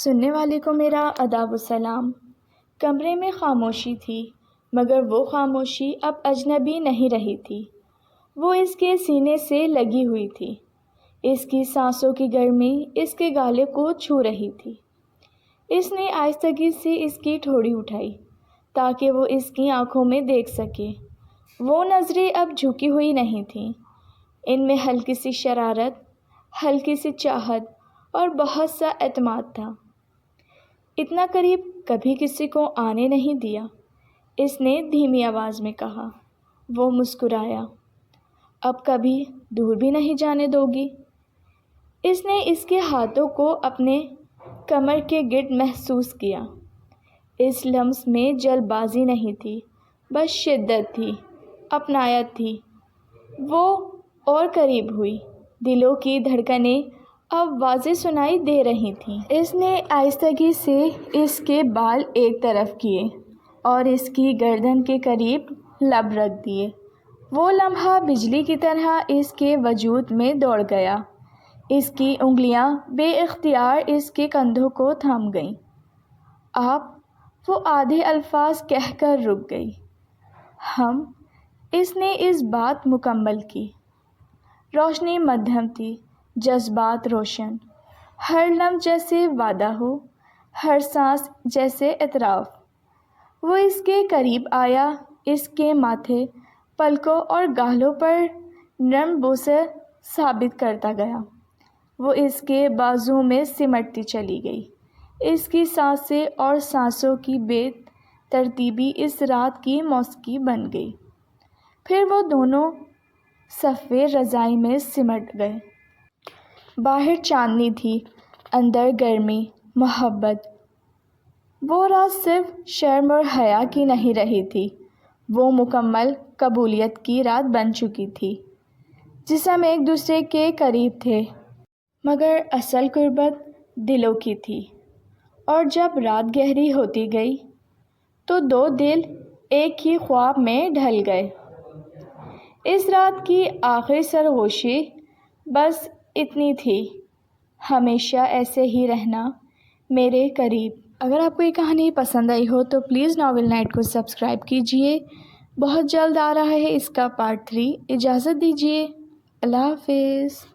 سننے والے کو میرا آداب السلام۔ کمرے میں خاموشی تھی، مگر وہ خاموشی اب اجنبی نہیں رہی تھی، وہ اس کے سینے سے لگی ہوئی تھی۔ اس کی سانسوں کی گرمی اس کے گالے کو چھو رہی تھی۔ اس نے آہستگی سے اس کی ٹھوڑی اٹھائی تاکہ وہ اس کی آنکھوں میں دیکھ سکے۔ وہ نظریں اب جھکی ہوئی نہیں تھیں، ان میں ہلکی سی شرارت، ہلکی سی چاہت اور بہت سا اعتماد تھا۔ اتنا قریب کبھی کسی کو آنے نہیں دیا، اس نے دھیمی آواز میں کہا۔ وہ مسکرایا۔ اب کبھی دور بھی نہیں جانے دو گی؟ اس نے اس کے ہاتھوں کو اپنے کمر کے گرد محسوس کیا۔ اس لمس میں جلد بازی نہیں تھی، بس شدت تھی، اپنایت تھی۔ وہ اور قریب ہوئی، دلوں کی دھڑکنیں اب واضح سنائی دے رہی تھیں۔ اس نے آہستگی سے اس کے بال ایک طرف کیے اور اس کی گردن کے قریب لب رکھ دیے۔ وہ لمحہ بجلی کی طرح اس کے وجود میں دوڑ گیا۔ اس کی انگلیاں بے اختیار اس کے کندھوں کو تھام گئیں۔ آپ، وہ آدھے الفاظ کہہ کر رک گئی۔ ہم، اس نے اس بات مکمل کی۔ روشنی مدھم تھی، جذبات روشن، ہر لمح جیسے وعدہ ہو، ہر سانس جیسے اعتراف۔ وہ اس کے قریب آیا، اس کے ماتھے، پلکوں اور گالوں پر نرم بوسے ثابت کرتا گیا۔ وہ اس کے بازو میں سمٹتی چلی گئی۔ اس کی سانسیں اور سانسوں کی بے ترتیبی اس رات کی موسیقی بن گئی۔ پھر وہ دونوں صفحے رضائی میں سمٹ گئے۔ باہر چاندنی تھی، اندر گرمی، محبت۔ وہ رات صرف شرم اور حیا کی نہیں رہی تھی، وہ مکمل قبولیت کی رات بن چکی تھی۔ جسم ایک دوسرے کے قریب تھے، مگر اصل قربت دلوں کی تھی۔ اور جب رات گہری ہوتی گئی تو دو دل ایک ہی خواب میں ڈھل گئے۔ اس رات کی آخری سرگوشی بس اتنی تھی، ہمیشہ ایسے ہی رہنا میرے قریب۔ اگر آپ کو یہ کہانی پسند آئی ہو تو پلیز ناول نائٹ کو سبسکرائب کیجیے۔ بہت جلد آ رہا ہے اس کا پارٹ 3۔ اجازت دیجیے، اللہ حافظ۔